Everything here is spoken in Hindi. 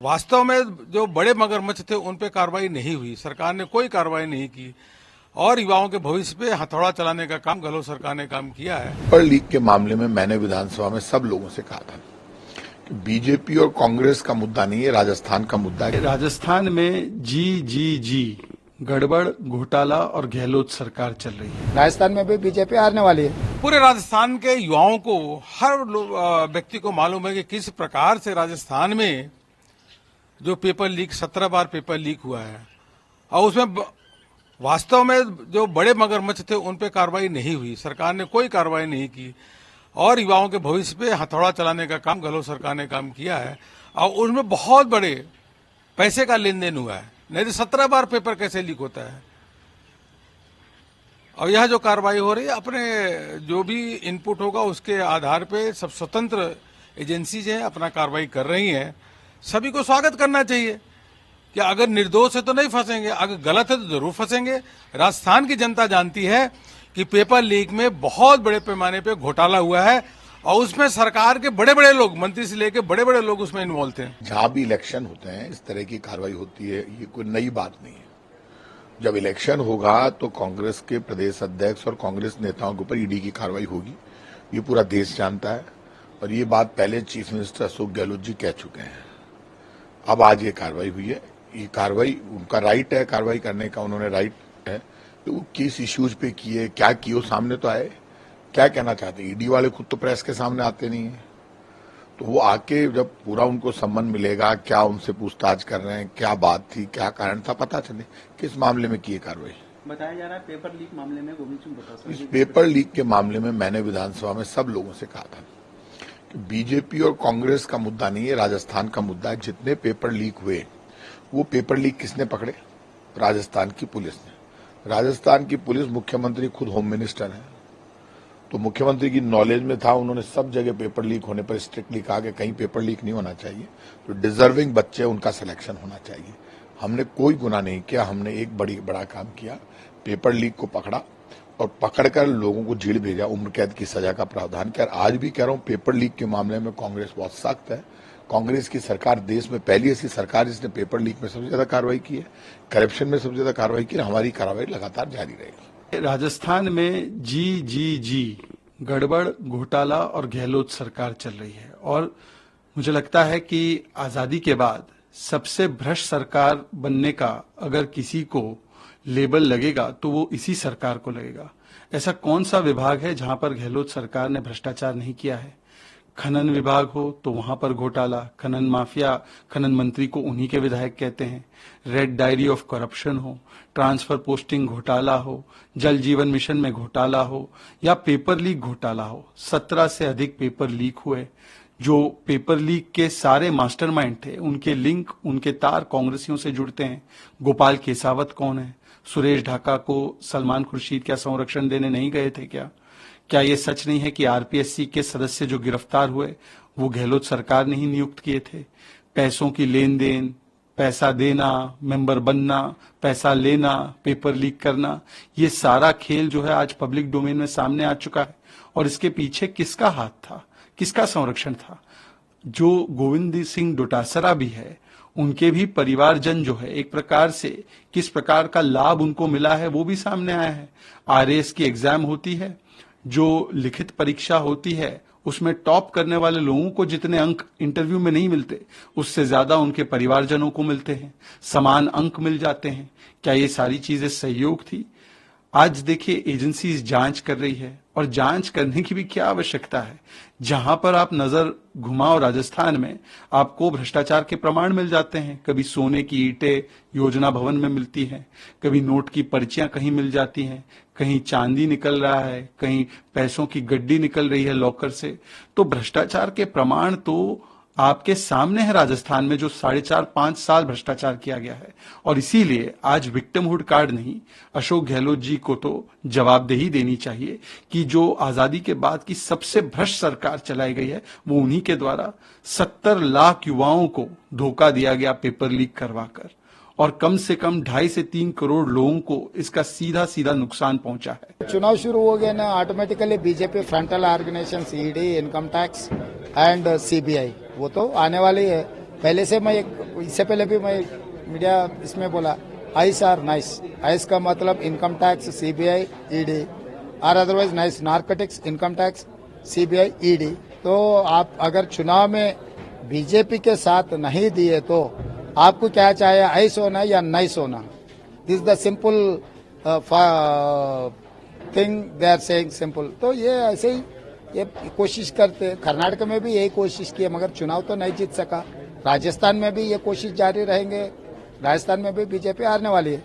वास्तव में जो बड़े मगरमच्छ थे उन पे कार्रवाई नहीं हुई, सरकार ने कोई कार्रवाई नहीं की और युवाओं के भविष्य पे हथौड़ा चलाने का काम गहलोत सरकार ने काम किया है। पेपर लीक के मामले में मैंने विधानसभा में सब लोगों से कहा था कि बीजेपी और कांग्रेस का मुद्दा नहीं है, राजस्थान का मुद्दा है। राजस्थान में जी गड़बड़ घोटाला और गहलोत सरकार चल रही है। राजस्थान में भी बीजेपी हारने वाली है। पूरे राजस्थान के युवाओं को, हर व्यक्ति को मालूम है कि किस प्रकार से राजस्थान में जो पेपर लीक 17 बार पेपर लीक हुआ है और उसमें वास्तव में जो बड़े मगरमच्छ थे उन पे कार्रवाई नहीं हुई, सरकार ने कोई कार्रवाई नहीं की और युवाओं के भविष्य पे हथौड़ा चलाने का काम गहलोत सरकार ने काम किया है और उसमें बहुत बड़े पैसे का लेन देन हुआ है। नहीं तो 17 बार पेपर कैसे लीक होता है। और यह जो कार्रवाई हो रही है, अपने जो भी इनपुट होगा उसके आधार पे सब स्वतंत्र एजेंसीज हैं अपना कार्रवाई कर रही हैं। सभी को स्वागत करना चाहिए कि अगर निर्दोष है तो नहीं फंसेंगे, अगर गलत है तो जरूर फंसेंगे। राजस्थान की जनता जानती है कि पेपर लीक में बहुत बड़े पैमाने पे घोटाला हुआ है और उसमें सरकार के बड़े बड़े लोग, मंत्री से लेकर बड़े बड़े लोग उसमें इन्वॉल्व थे। जहां भी इलेक्शन होते हैं इस तरह की कार्रवाई होती है, ये कोई नई बात नहीं है। जब इलेक्शन होगा तो कांग्रेस के प्रदेश अध्यक्ष और कांग्रेस नेताओं के ऊपर ईडी की कार्रवाई होगी, ये पूरा देश जानता है और ये बात पहले चीफ मिनिस्टर अशोक गहलोत जी कह चुके हैं। अब आज ये कार्रवाई हुई है, ये कार्रवाई उनका राइट है, कार्रवाई करने का उन्होंने राइट है। तो वो किस इश्यूज पे किए, क्या किए, सामने तो आए। क्या कहना चाहते हैं, ईडी वाले खुद तो प्रेस के सामने आते नहीं है, तो वो आके जब पूरा उनको सम्मान मिलेगा, क्या उनसे पूछताछ कर रहे हैं, क्या बात थी, क्या कारण था, पता चले किस मामले में की कार्रवाई। बताया जा रहा है पेपर लीक मामले में गोविंद सिंह डोटासरा। इस पेपर लीक के मामले में मैंने विधानसभा में सब लोगों से कहा था कि बीजेपी और कांग्रेस का मुद्दा नहीं है, राजस्थान का मुद्दा है। जितने पेपर लीक हुए वो पेपर लीक किसने पकड़े? राजस्थान की पुलिस ने। राजस्थान की पुलिस, मुख्यमंत्री खुद होम मिनिस्टर है, तो मुख्यमंत्री की नॉलेज में था, उन्होंने सब जगह पेपर लीक होने पर स्ट्रिक्टली कहा कि कहीं पेपर लीक नहीं होना चाहिए, तो डिजर्विंग बच्चे उनका सिलेक्शन होना चाहिए। हमने कोई गुनाह नहीं किया, हमने एक बड़ा काम किया, पेपर लीक को पकड़ा और पकड़कर लोगों को जेल भेजा, उम्र कैद की सजा का प्रावधान किया। आज भी कह रहा हूं, पेपर लीक के मामले में कांग्रेस बहुत सख्त है। कांग्रेस की सरकार देश में पहली ऐसी सरकार जिसने पेपर लीक में सबसे ज्यादा कार्रवाई की है, करप्शन में सबसे ज्यादा कार्रवाई की है। हमारी कार्रवाई लगातार जारी रहेगी। राजस्थान में जी गड़बड़ घोटाला और गहलोत सरकार चल रही है और मुझे लगता है कि आजादी के बाद सबसे भ्रष्ट सरकार बनने का अगर किसी को लेबल लगेगा तो वो इसी सरकार को लगेगा। ऐसा कौन सा विभाग है जहां पर गहलोत सरकार ने भ्रष्टाचार नहीं किया है? खनन विभाग हो तो वहां पर घोटाला, खनन माफिया, खनन मंत्री को उन्हीं के विधायक कहते हैं। रेड डायरी ऑफ करप्शन हो, ट्रांसफर पोस्टिंग घोटाला हो, जल जीवन मिशन में घोटाला हो या पेपर लीक घोटाला हो, 17 से अधिक पेपर लीक हुए। जो पेपर लीक के सारे मास्टरमाइंड थे, उनके लिंक, उनके तार कांग्रेसियों से जुड़ते हैं। गोपाल केसावत कौन है? सुरेश ढाका को सलमान खुर्शीद क्या संरक्षण देने नहीं गए थे क्या ये सच नहीं है कि आरपीएससी के सदस्य जो गिरफ्तार हुए वो गहलोत सरकार ने ही नियुक्त किए थे? पैसों की लेन देन, पैसा देना, मेंबर बनना, पैसा लेना, पेपर लीक करना, ये सारा खेल जो है आज पब्लिक डोमेन में सामने आ चुका है। और इसके पीछे किसका हाथ था, किसका संरक्षण था? जो गोविंद सिंह डोटासरा भी है, उनके भी परिवारजन जो है, एक प्रकार से किस प्रकार का लाभ उनको मिला है वो भी सामने आया है। आरएएस की एग्जाम होती है, जो लिखित परीक्षा होती है, उसमें टॉप करने वाले लोगों को जितने अंक इंटरव्यू में नहीं मिलते, उससे ज्यादा उनके परिवारजनों को मिलते हैं, समान अंक मिल जाते हैं। क्या ये सारी चीजें सहयोग थी? आज देखिए, एजेंसीज जांच कर रही है और जांच करने की भी क्या आवश्यकता है? जहां पर आप नजर घुमाओ राजस्थान में, आपको भ्रष्टाचार के प्रमाण मिल जाते हैं। कभी सोने की ईंटें योजना भवन में मिलती हैं, कभी नोट की पर्चियां कहीं मिल जाती हैं, कहीं चांदी निकल रहा है, कहीं पैसों की गड्डी निकल रही है लॉकर से। तो भ्रष्टाचार के प्रमाण तो आपके सामने है राजस्थान में, जो 4.5-5 साल भ्रष्टाचार किया गया है। और इसीलिए आज विक्टिमहुड कार्ड नहीं, अशोक गहलोत जी को तो जवाबदेही देनी चाहिए कि जो आजादी के बाद की सबसे भ्रष्ट सरकार चलाई गई है वो उन्हीं के द्वारा 70 लाख युवाओं को धोखा दिया गया पेपर लीक करवाकर, और कम से कम 2.5 से 3 करोड़ लोगों को इसका सीधा नुकसान पहुंचा है। चुनाव शुरू हो गया ना, automatically BJP frontal organisation, ED, income tax and CBI वो तो आने वाली है। पहले से इससे पहले भी मैं मीडिया इसमें बोला आइस आर नाइस। आइस का मतलब इनकम टैक्स, सीबीआई, ईडी, और otherwise nice narcotics, income tax, CBI, ED. तो आप अगर चुनाव में बीजेपी के साथ नहीं दिए तो आपको क्या चाहिए, आइस होना या नाइस होना? This the simple thing they are saying, simple. तो ये ऐसे ही ये कोशिश करते, कर्नाटक में भी यही कोशिश की मगर चुनाव तो नहीं जीत सका। राजस्थान में भी ये कोशिश जारी रहेंगे, राजस्थान में भी बीजेपी हारने वाली है।